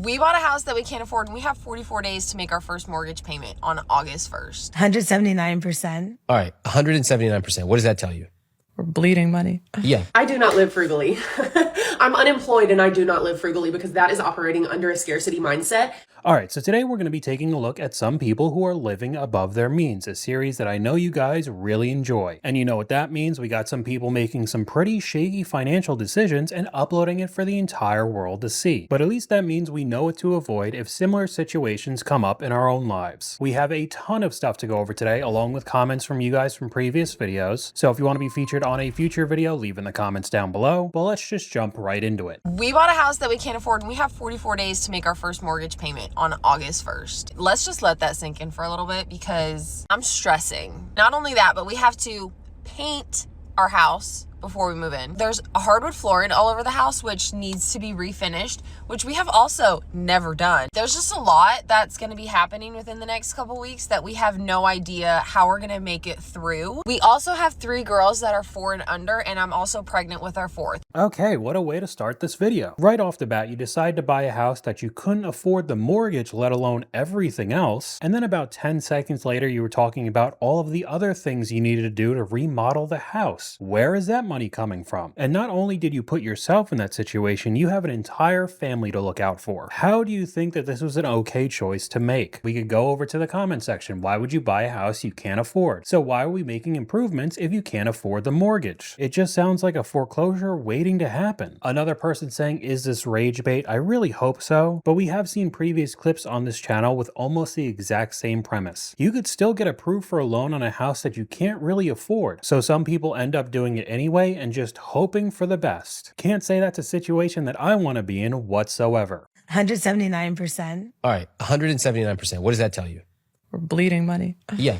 We bought a house that we can't afford, and we have 44 days to make our first mortgage payment on August 1st. 179%. All right, 179%. What does that tell you? We're bleeding money. Yeah. I do not live frugally. I'm unemployed and I do not live frugally because that is operating under a scarcity mindset. All right, so today we're going to be taking a look at some people who are living above their means, a series that I know you guys really enjoy. And you know what that means? We got some people making some pretty shaky financial decisions and uploading it for the entire world to see. But at least that means we know what to avoid if similar situations come up in our own lives. We have a ton of stuff to go over today, along with comments from you guys from previous videos. So if you want to be featured on a future video, leave in the comments down below. But let's just jump right into it. We bought a house that we can't afford, and we have 44 days to make our first mortgage payment on August 1st. Let's just let that sink in for a little bit because I'm stressing. Not only that, but we have to paint our house before we move in. There's a hardwood flooring all over the house, which needs to be refinished, which we have also never done. There's just a lot that's going to be happening within the next couple weeks that we have no idea how we're going to make it through. We also have 3 girls that are 4 and under, and I'm also pregnant with our 4th. Okay, what a way to start this video. Right off the bat, you decide to buy a house that you couldn't afford the mortgage, let alone everything else. And then about 10 seconds later, you were talking about all of the other things you needed to do to remodel the house. Where is that money coming from? And not only did you put yourself in that situation, you have an entire family to look out for. How do you think that this was an okay choice to make? We could go over to the comment section. Why would you buy a house you can't afford? So why are we making improvements if you can't afford the mortgage? It just sounds like a foreclosure waiting to happen. Another person saying, is this rage bait? I really hope so, but we have seen previous clips on this channel with almost the exact same premise. You could still get approved for a loan on a house that you can't really afford. So some people end up doing it anyway and just hoping for the best. Can't say that's a situation that I want to be in whatsoever. 179%. All right, 179%. What does that tell you? We're bleeding money. Yeah.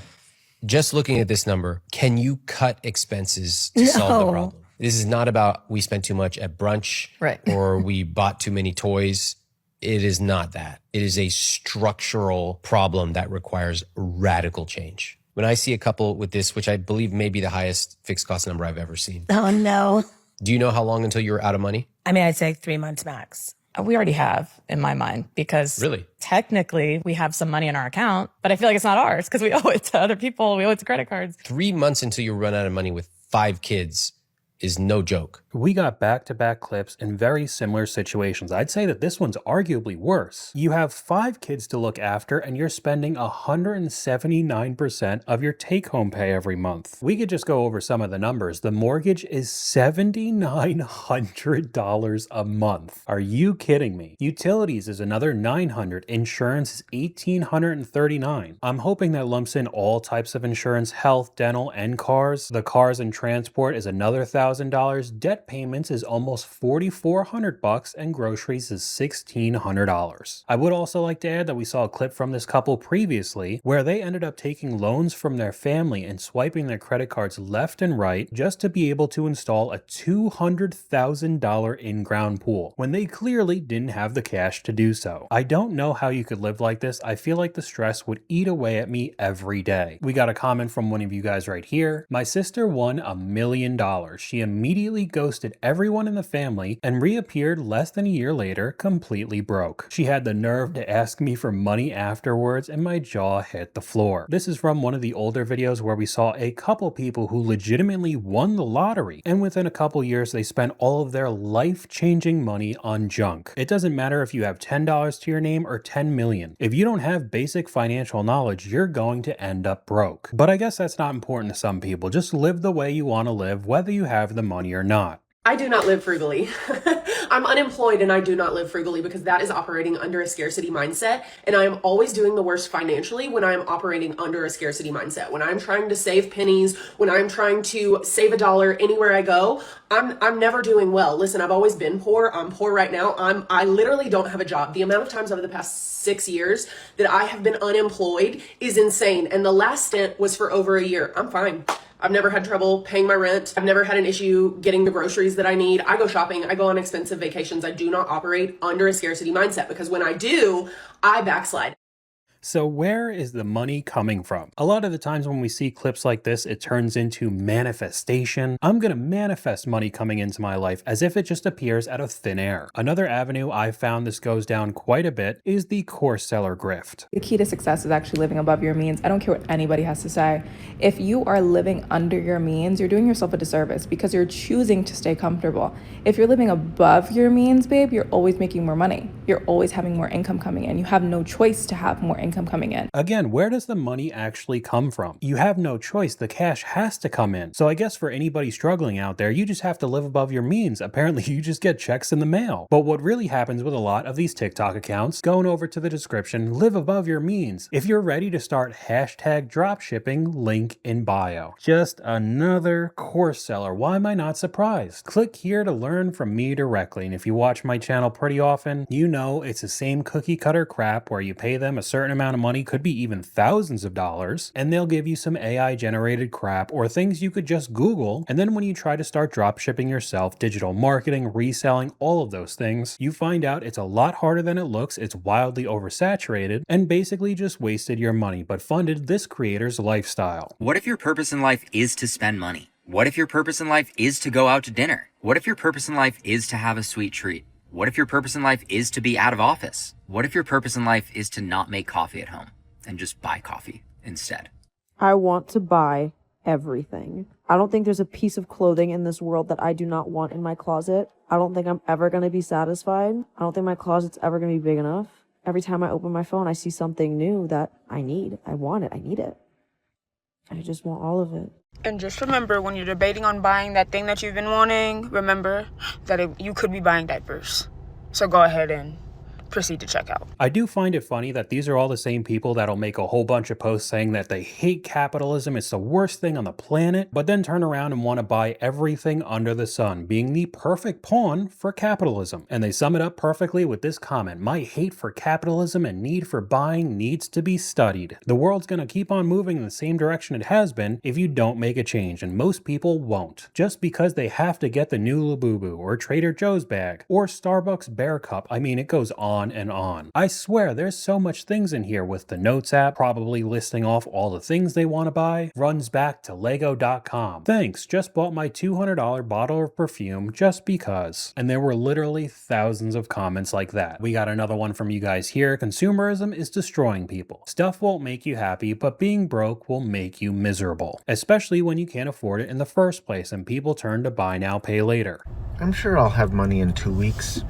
Just looking at this number, can you cut expenses to solve the problem? This is not about we spent too much at brunch or we bought too many toys. It is not that. It is a structural problem that requires radical change. When I see a couple with this, which I believe may be the highest fixed cost number I've ever seen. Oh, no. Do you know how long until you're out of money? I mean, I'd say 3 months max. We already have, in my mind, because Really? Technically we have some money in our account, but I feel like it's not ours because we owe it to other people. We owe it to credit cards. 3 months until you run out of money with 5 kids is no joke. We got back-to-back clips in very similar situations. I'd say that this one's arguably worse. You have 5 kids to look after and you're spending 179% of your take-home pay every month. We could just go over some of the numbers. The mortgage is $7,900 a month. Are you kidding me? Utilities is another $900. Insurance is $1,839. I'm hoping that lumps in all types of insurance, health, dental, and cars. The cars and transport is another $1,000. Debt payments is almost $4,400 and groceries is $1,600. I would also like to add that we saw a clip from this couple previously where they ended up taking loans from their family and swiping their credit cards left and right just to be able to install a $200,000 in-ground pool when they clearly didn't have the cash to do so. I don't know how you could live like this. I feel like the stress would eat away at me every day. We got a comment from one of you guys right here. My sister won $1 million. She immediately ghosted everyone in the family and reappeared less than a year later completely broke. She had the nerve to ask me for money afterwards and my jaw hit the floor. This is from one of the older videos where we saw a couple people who legitimately won the lottery and within a couple years they spent all of their life-changing money on junk. It doesn't matter if you have $10 to your name or 10 million. If you don't have basic financial knowledge, you're going to end up broke. But I guess that's not important to some people. Just live the way you want to live, whether you have the money or not. I do not live frugally. I'm unemployed and I do not live frugally because that is operating under a scarcity mindset. And I am always doing the worst financially when I'm operating under a scarcity mindset. When I'm trying to save pennies, when I'm trying to save $1 anywhere I go, I'm never doing well. Listen, I've always been poor. I'm poor right now. I literally don't have a job. The amount of times over the past 6 years that I have been unemployed is insane. And the last stint was for over a year. I'm fine. I've never had trouble paying my rent. I've never had an issue getting the groceries that I need. I go shopping. I go on expensive vacations. I do not operate under a scarcity mindset because when I do, I backslide. So where is the money coming from? A lot of the times when we see clips like this, it turns into manifestation. I'm gonna manifest money coming into my life as if it just appears out of thin air. Another avenue I've found this goes down quite a bit is the course seller grift. The key to success is actually living above your means. I don't care what anybody has to say. If you are living under your means, you're doing yourself a disservice because you're choosing to stay comfortable. If you're living above your means, babe, you're always making more money. You're always having more income coming in. You have no choice to have more income coming in. Again, where does the money actually come from? You have no choice. The cash has to come in. So I guess for anybody struggling out there, you just have to live above your means. Apparently, you just get checks in the mail. But what really happens with a lot of these TikTok accounts, going over to the description, live above your means. If you're ready to start hashtag dropshipping, link in bio. Just another course seller. Why am I not surprised? Click here to learn from me directly. And if you watch my channel pretty often, you know it's the same cookie cutter crap where you pay them a certain amount of money, could be even thousands of dollars, and they'll give you some AI generated crap or things you could just Google. And then when you try to start dropshipping yourself, digital marketing, reselling, all of those things, you find out it's a lot harder than it looks, it's wildly oversaturated, and basically just wasted your money, but funded this creator's lifestyle. What if your purpose in life is to spend money? What if your purpose in life is to go out to dinner? What if your purpose in life is to have a sweet treat? What if your purpose in life is to be out of office? What if your purpose in life is to not make coffee at home and just buy coffee instead? I want to buy everything. I don't think there's a piece of clothing in this world that I do not want in my closet. I don't think I'm ever going to be satisfied. I don't think my closet's ever going to be big enough. Every time I open my phone, I see something new that I need. I want it. I need it. I just want all of it. And just remember, when you're debating on buying that thing that you've been wanting, remember that you could be buying diapers. So go ahead and proceed to checkout. I do find it funny that these are all the same people that'll make a whole bunch of posts saying that they hate capitalism, it's the worst thing on the planet, but then turn around and want to buy everything under the sun, being the perfect pawn for capitalism. And they sum it up perfectly with this comment: my hate for capitalism and need for buying needs to be studied. The world's gonna keep on moving in the same direction it has been if you don't make a change, and most people won't. Just because they have to get the new Labubu or Trader Joe's bag or Starbucks Bear Cup, I mean, it goes on and on. I swear there's so much things in here with the Notes app, probably listing off all the things they want to buy, runs back to lego.com. Thanks, just bought my $200 bottle of perfume just because. And there were literally thousands of comments like that. We got another one from you guys here. Consumerism is destroying people. Stuff won't make you happy, but being broke will make you miserable. Especially when you can't afford it in the first place and people turn to buy now, pay later. I'm sure I'll have money in 2 weeks.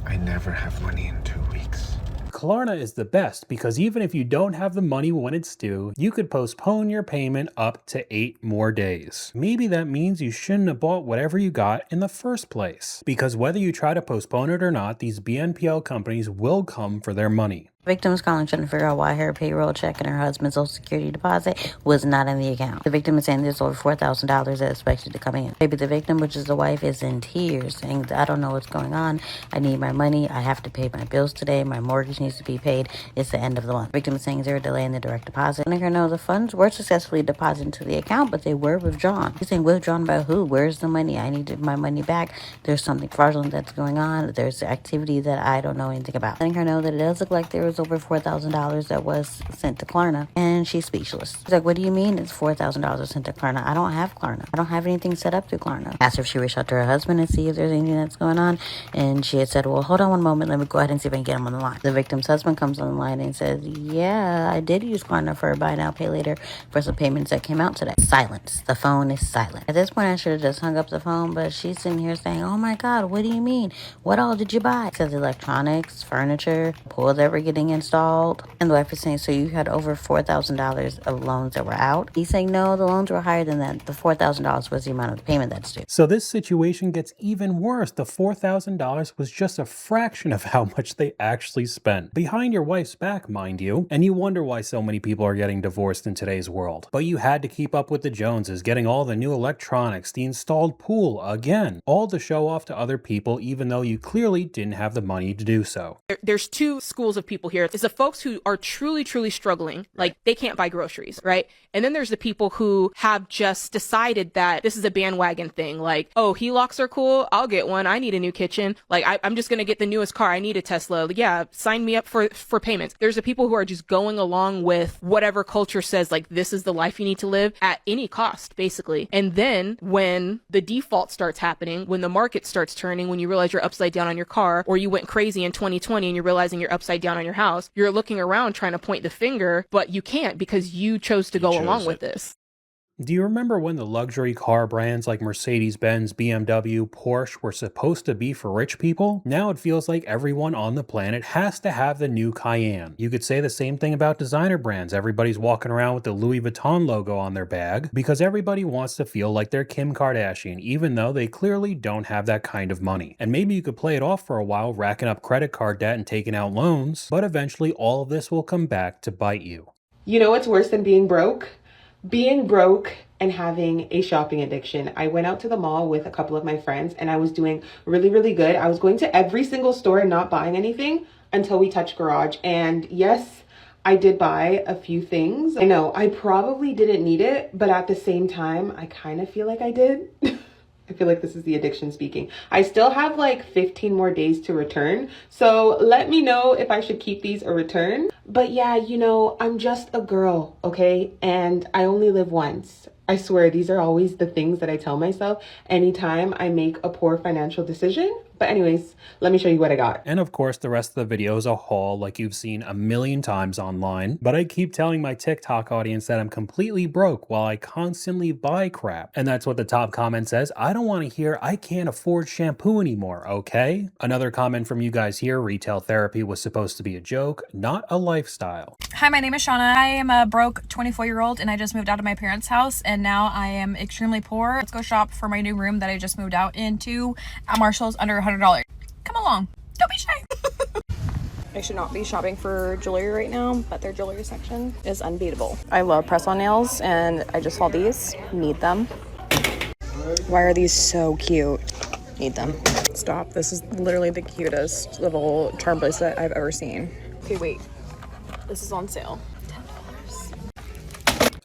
I never have money in 2 weeks. Klarna is the best because even if you don't have the money when it's due, you could postpone your payment up to 8 more days. Maybe that means you shouldn't have bought whatever you got in the first place. Because whether you try to postpone it or not, these BNPL companies will come for their money. Victim is calling trying to figure out why her payroll check and her husband's social security deposit was not in the account. The victim is saying there's over $4,000 that's expected to come in. Maybe the victim, which is the wife, is in tears saying, I don't know what's going on. I need my money. I have to pay my bills today. My mortgage needs to be paid. It's the end of the month. The victim is saying, is there a delay in the direct deposit? Letting her know the funds were successfully deposited into the account, but they were withdrawn. He's saying, withdrawn by who? Where's the money? I need my money back. There's something fraudulent that's going on. There's activity that I don't know anything about. Letting her know that it does look like there was over $4,000 that was sent to Klarna, and she's speechless. She's like, what do you mean it's $4,000 sent to Klarna? I don't have Klarna. I don't have anything set up through Klarna. Asked her if she reached out to her husband and see if there's anything that's going on, and she had said, well, hold on one moment. Let me go ahead and see if I can get him on the line. The victim's husband comes on the line and says, yeah, I did use Klarna for buy now, pay later for some payments that came out today. Silence. The phone is silent. At this point, I should have just hung up the phone, but she's sitting here saying, oh my God, what do you mean? What all did you buy? It says electronics, furniture, pools that were getting installed. And the wife is saying, so you had over $4,000 of loans that were out? He's saying, no, the loans were higher than that. The $4,000 was the amount of the payment that's due. So this situation gets even worse. The $4,000 was just a fraction of how much they actually spent. Behind your wife's back, mind you. And you wonder why so many people are getting divorced in today's world. But you had to keep up with the Joneses, getting all the new electronics, the installed pool, again, all to show off to other people, even though you clearly didn't have the money to do so. There's two schools of people people here is the folks who are truly, truly struggling. Like they can't buy groceries, right? And then there's the people who have just decided that this is a bandwagon thing. Like, oh, HELOCs are cool. I'll get one. I need a new kitchen. Like I'm just going to get the newest car. I need a Tesla. Yeah. Sign me up for payments. There's the people who are just going along with whatever culture says, like, this is the life you need to live at any cost, basically. And then when the default starts happening, when the market starts turning, when you realize you're upside down on your car, or you went crazy in 2020 and you're realizing you're upside down on your house, you're looking around trying to point the finger, but you can't because you chose to go along with this. Do you remember when the luxury car brands like Mercedes-Benz, BMW, Porsche were supposed to be for rich people? Now it feels like everyone on the planet has to have the new Cayenne. You could say the same thing about designer brands. Everybody's walking around with the Louis Vuitton logo on their bag because everybody wants to feel like they're Kim Kardashian, even though they clearly don't have that kind of money. And maybe you could play it off for a while, racking up credit card debt and taking out loans, but eventually all of this will come back to bite you. You know what's worse than being broke? Being broke and having a shopping addiction. I went out to the mall with a couple of my friends and I was doing really, really good. I was going to every single store and not buying anything until we touched garage. And yes, I did buy a few things. I know I probably didn't need it, but at the same time, I kind of feel like I did. I feel like this is the addiction speaking. I still have like 15 more days to return. So let me know if I should keep these or return. But yeah, you know, I'm just a girl, okay? And I only live once. I swear these are always the things that I tell myself anytime I make a poor financial decision. But anyways, let me show you what I got. And of course, the rest of the video is a haul like you've seen a million times online. But I keep telling my TikTok audience that I'm completely broke while I constantly buy crap. And that's what the top comment says. I don't want to hear I can't afford shampoo anymore, okay? Another comment from you guys here, retail therapy was supposed to be a joke, not a lifestyle. Hi, my name is Shauna. I am a broke 24-year-old and I just moved out of my parents' house and now I am extremely poor. Let's go shop for my new room that I just moved out into at Marshall's under $100. Come along. Don't be shy. I should not be shopping for jewelry right now, but their jewelry section is unbeatable. I love press-on nails and I just saw these. Need them. Why are these so cute? Need them. Stop. This is literally the cutest little charm bracelet I've ever seen. Okay, wait. This is on sale.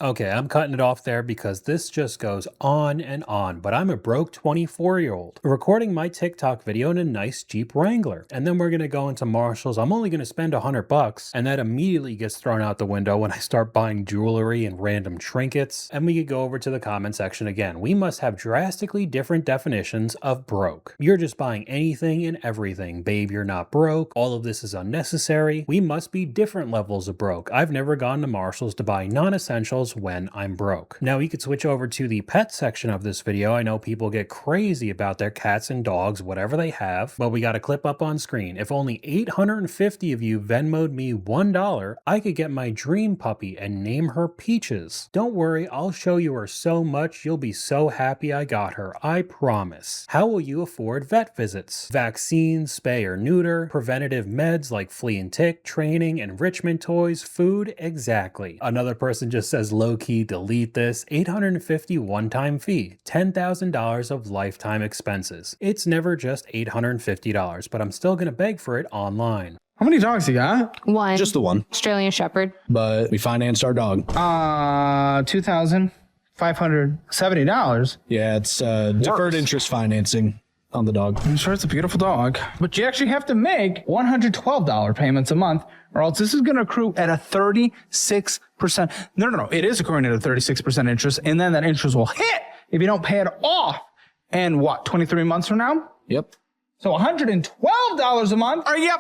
Okay, I'm cutting it off there because this just goes on and on, but I'm a broke 24-year-old recording my TikTok video in a nice Jeep Wrangler. And then we're going to go into Marshall's. I'm only going to spend $100 and that immediately gets thrown out the window when I start buying jewelry and random trinkets. And we could go over to the comment section again. We must have drastically different definitions of broke. You're just buying anything and everything. Babe, you're not broke. All of this is unnecessary. We must be different levels of broke. I've never gone to Marshall's to buy non-essentials when I'm broke. Now we could switch over to the pet section of this video. I know people get crazy about their cats and dogs, whatever they have, but we got a clip up on screen. If only 850 of you Venmo'd me $1, I could get my dream puppy and name her Peaches. Don't worry, I'll show you her so much you'll be so happy I got her, I promise. How will you afford vet visits? Vaccines, spay or neuter, preventative meds like flea and tick, training, enrichment toys, food, exactly. Another person just says low-key delete this. $850 one-time fee, $10,000 of lifetime expenses. It's never just $850, but I'm still gonna beg for it online. How many dogs you got? One. Just the one. Australian Shepherd. But we financed our dog. $2,570. Yeah, it's deferred interest financing on the dog. I'm sure it's a beautiful dog. But you actually have to make $112 payments a month, or else this is going to accrue at a 36%. No. It is accruing at a 36% interest, and then that interest will hit if you don't pay it off. And what, 23 months from now? Yep. So $112 a month? Are you?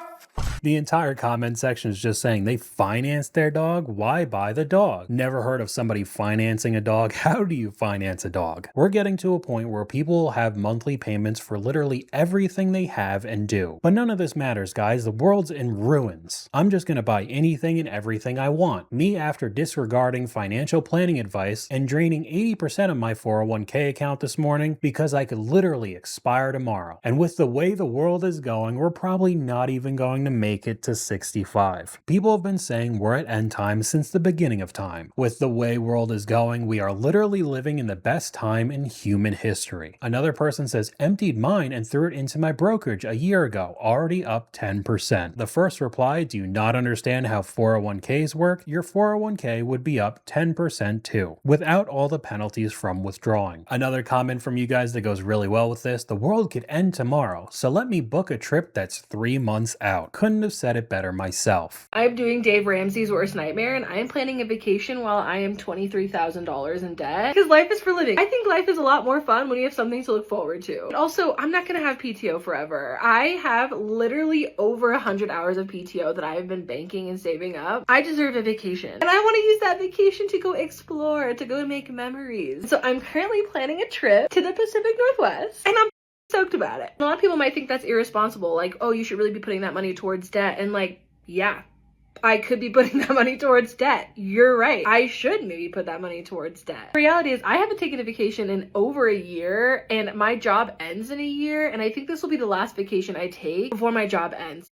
The entire comment section is just saying they financed their dog. Why buy the dog? Never heard of somebody financing a dog. How do you finance a dog? We're getting to a point where people will have monthly payments for literally everything they have and do. But none of this matters, guys. The world's in ruins. I'm just gonna buy anything and everything I want. Me after disregarding financial planning advice and draining 80% of my 401k account this morning because I could literally expire tomorrow. And with the way the world is going, we're probably not even going to make make it to 65. People have been saying we're at end time since the beginning of time. With the way world is going, we are literally living in the best time in human history. Another person says, emptied mine and threw it into my brokerage a year ago, already up 10%. The first reply, do you not understand how 401ks work? Your 401k would be up 10% too, without all the penalties from withdrawing. Another comment from you guys that goes really well with this, the world could end tomorrow, so let me book a trip that's 3 months out. Couldn't have said it better myself. I'm doing Dave Ramsey's worst nightmare, and I am planning a vacation while I am $23,000 in debt. Because life is for living. I think life is a lot more fun when you have something to look forward to. And also, I'm not gonna have PTO forever. I have literally over 100 hours of PTO that I have been banking and saving up. I deserve a vacation. And I wanna use that vacation to go explore, to go make memories. So I'm currently planning a trip to the Pacific Northwest, and I'm stoked about it. A lot of people might think that's irresponsible, like, oh, you should really be putting that money towards debt. And like, yeah, I could be putting that money towards debt. You're right. I should maybe put that money towards debt. The reality is I haven't taken a vacation in over a year, and my job ends in a year, and I think this will be the last vacation I take before my job ends.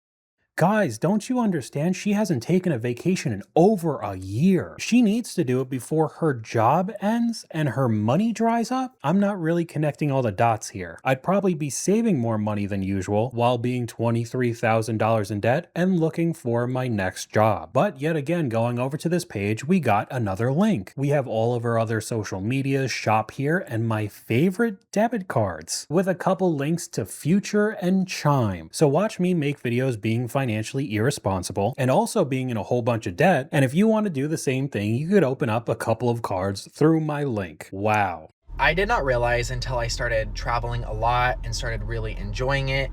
Guys, don't you understand? She hasn't taken a vacation in over a year. She needs to do it before her job ends and her money dries up. I'm not really connecting all the dots here. I'd probably be saving more money than usual while being $23,000 in debt and looking for my next job. But yet again, going over to this page, we got another link. We have all of our other social medias, shop here, and my favorite debit cards with a couple links to Future and Chime. So watch me make videos being financially irresponsible and also being in a whole bunch of debt. And if you want to do the same thing, you could open up a couple of cards through my link. Wow. I did not realize until I started traveling a lot and started really enjoying it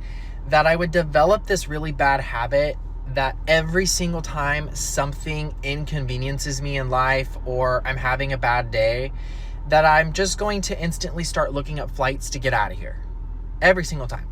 that I would develop this really bad habit that every single time something inconveniences me in life or I'm having a bad day, that I'm just going to instantly start looking up flights to get out of here. Every single time.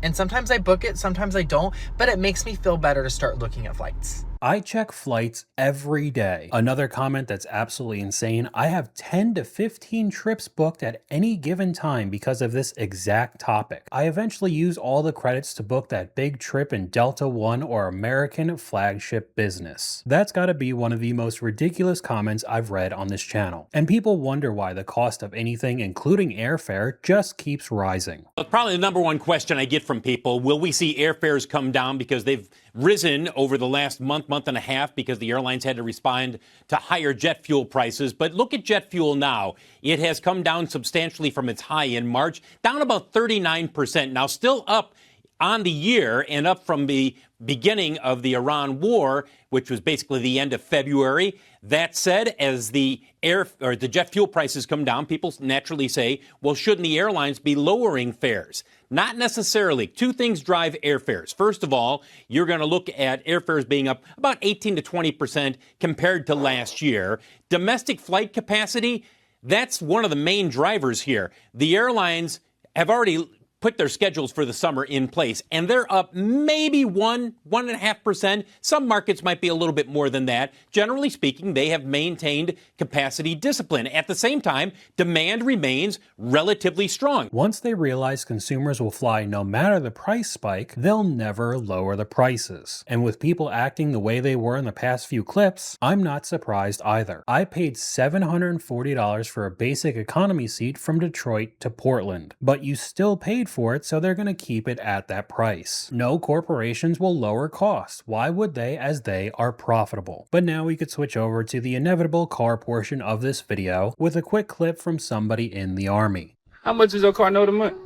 And sometimes I book it, sometimes I don't, but it makes me feel better to start looking at flights. I check flights every day. Another comment that's absolutely insane. I have 10 to 15 trips booked at any given time because of this exact topic. I eventually use all the credits to book that big trip in Delta One or American flagship business. That's gotta be one of the most ridiculous comments I've read on this channel. And people wonder why the cost of anything, including airfare, just keeps rising. Probably the number one question I get from people, will we see airfares come down because they've risen over the last month and a half because the airlines had to respond to higher jet fuel prices. But look at jet fuel now. It has come down substantially from its high in March, down about 39%. Now still up on the year and up from the beginning of the Iran war, which was basically the end of February. That said, as the jet fuel prices come down, people naturally say, well, shouldn't the airlines be lowering fares? Not necessarily. Two things drive airfares. First of all, you're going to look at airfares being up about 18 to 20% compared to last year. Domestic flight capacity, that's one of the main drivers here. The airlines have already put their schedules for the summer in place, and they're up maybe 1.5%. Some markets might be a little bit more than that. Generally speaking, they have maintained capacity discipline. At the same time, demand remains relatively strong. Once they realize consumers will fly no matter the price spike, they'll never lower the prices. And with people acting the way they were in the past few clips, I'm not surprised either. I paid $740 for a basic economy seat from Detroit to Portland, but you still paid for it, so they're going to keep it at that price. No corporations will lower costs. Why would they, as they are profitable? But now we could switch over to the inevitable car portion of this video with a quick clip from somebody in the Army. How much is your car note a month?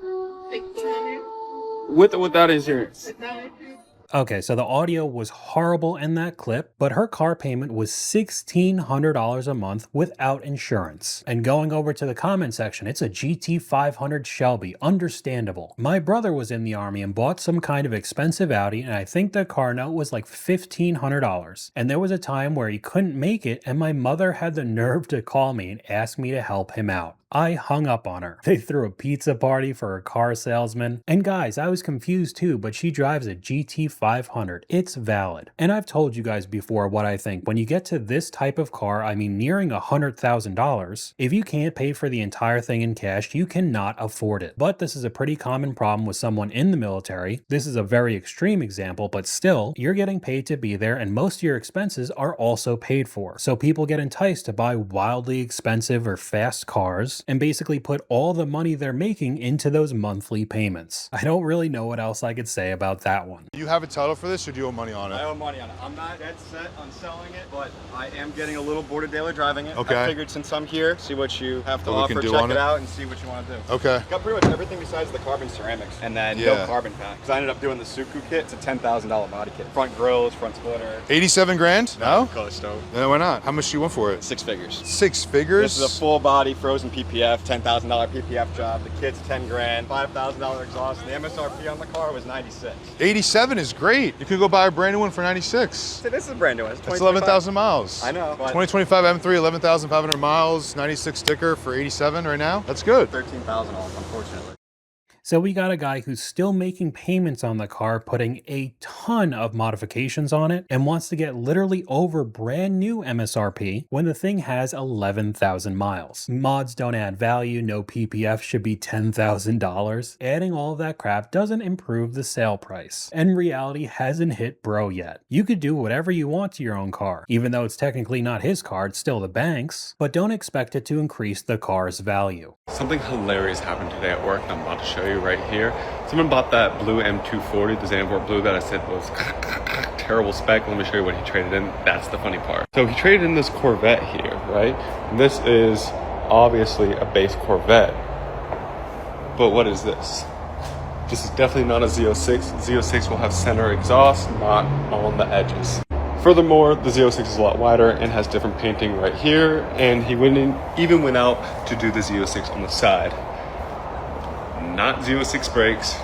With or without insurance? Okay, so the audio was horrible in that clip, but her car payment was $1,600 a month without insurance. And going over to the comment section, it's a GT500 Shelby, understandable. My brother was in the Army and bought some kind of expensive Audi, and I think the car note was like $1,500. And there was a time where he couldn't make it, and my mother had the nerve to call me and ask me to help him out. I hung up on her. They threw a pizza party for her car salesman. And guys, I was confused too, but she drives a GT500. It's valid. And I've told you guys before what I think. When you get to this type of car, I mean nearing $100,000, if you can't pay for the entire thing in cash, you cannot afford it. But this is a pretty common problem with someone in the military. This is a very extreme example, but still, you're getting paid to be there and most of your expenses are also paid for. So people get enticed to buy wildly expensive or fast cars and basically put all the money they're making into those monthly payments. I don't really know what else I could say about that one. Do you have a title for this or do you owe money on it? I owe money on it. I'm not dead set on selling it, but I am getting a little bored of daily driving it. Okay. I figured since I'm here, see what you have to What we offer, can do check on it it? out, and see what you want to do. Okay. Got pretty much everything besides the carbon ceramics, and then Yeah. no carbon pack. Because I ended up doing the Suku kit. It's a $10,000 body kit. Front grills, front splitter. 87 grand? No? Color stove. No, why not? How much do you want for it? 6 figures. 6 figures? This is a full body frozen PPF, $10,000 PPF job. The kit's 10 grand, $5,000 exhaust. The MSRP on the car was 96. 87 is great. You could go buy a brand new one for 96. So this is a brand new one. It's That's 11,000 miles. I know. But 2025 M3, 11,500 miles, 96 sticker for 87 right now. That's good. 13,000 off, unfortunately. So we got a guy who's still making payments on the car, putting a ton of modifications on it, and wants to get literally over brand new MSRP when the thing has 11,000 miles. Mods don't add value, no PPF should be $10,000. Adding all of that crap doesn't improve the sale price, and reality hasn't hit bro yet. You could do whatever you want to your own car. Even though it's technically not his car, it's still the bank's, but don't expect it to increase the car's value. Something hilarious happened today at work, and I'm about to show you right here. Someone bought that blue M240, the Xanavort blue that I said was terrible spec. Let me show you what he traded in. That's the funny part. So he traded in this Corvette here, right? And this is obviously a base Corvette. But what is this? This is definitely not a Z06. Z06 will have center exhaust, not on the edges. Furthermore, the Z06 is a lot wider and has different painting right here, and he even went out to do the Z06 on the side. Not Z06 brakes,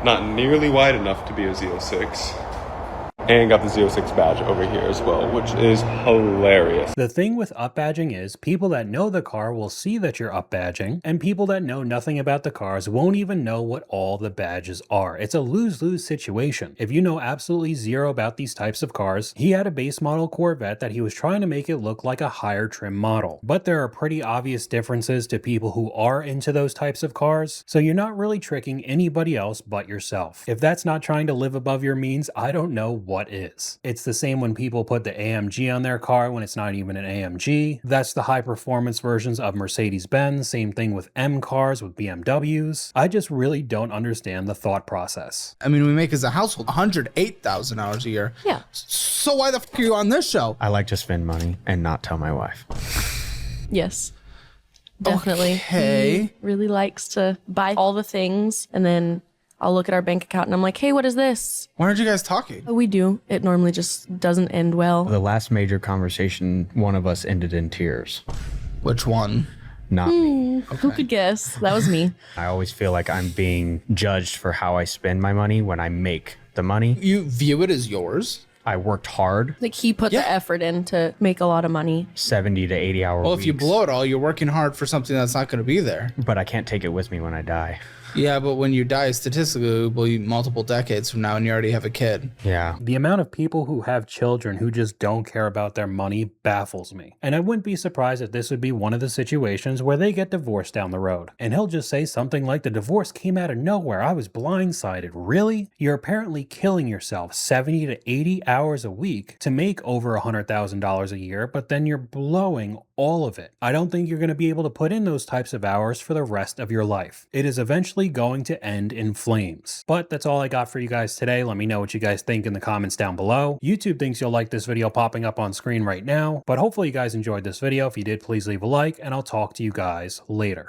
not nearly wide enough to be a Z06, and got the Z06 badge over here as well, which is hilarious. The thing with Upbadging is people that know the car will see that you're Upbadging, and people that know nothing about the cars won't even know what all the badges are. It's a lose-lose situation. If you know absolutely zero about these types of cars, he had a base model Corvette that he was trying to make it look like a higher trim model. But there are pretty obvious differences to people who are into those types of cars, so you're not really tricking anybody else but yourself. If that's not trying to live above your means, I don't know what is. It's the same when people put the AMG on their car when it's not even an AMG. That's the high performance versions of Mercedes-Benz. Same thing with M cars, with BMWs. I just really don't understand the thought process. I mean, we make as a household 108,000 hours a year. Yeah. So why the fuck are you on this show? I like to spend money and not tell my wife. Yes. Definitely. Okay. He really likes to buy all the things, and then I'll look at our bank account and I'm like, hey, what is this? Why aren't you guys talking? We do. It normally just doesn't end well. The last major conversation, one of us ended in tears. Which one? Not me. Who could guess? That was me. I always feel like I'm being judged for how I spend my money when I make the money. You view it as yours? I worked hard. Like he put the effort in to make a lot of money. 70 to 80 hour Well, weeks. if you blow it all, you're working hard for something that's not going to be there. But I can't take it with me when I die. Yeah, but when you die, statistically, it will be multiple decades from now and you already have a kid. Yeah. The amount of people who have children who just don't care about their money baffles me. And I wouldn't be surprised if this would be one of the situations where they get divorced down the road. And he'll just say something like, the divorce came out of nowhere. I was blindsided. Really? You're apparently killing yourself 70 to 80 hours a week to make over $100,000 a year, but then you're blowing all of it. I don't think you're going to be able to put in those types of hours for the rest of your life. It is eventually going to end in flames. But that's all I got for you guys today. Let me know what you guys think in the comments down below. YouTube thinks you'll like this video popping up on screen right now, but hopefully you guys enjoyed this video. If you did, please leave a like, and I'll talk to you guys later.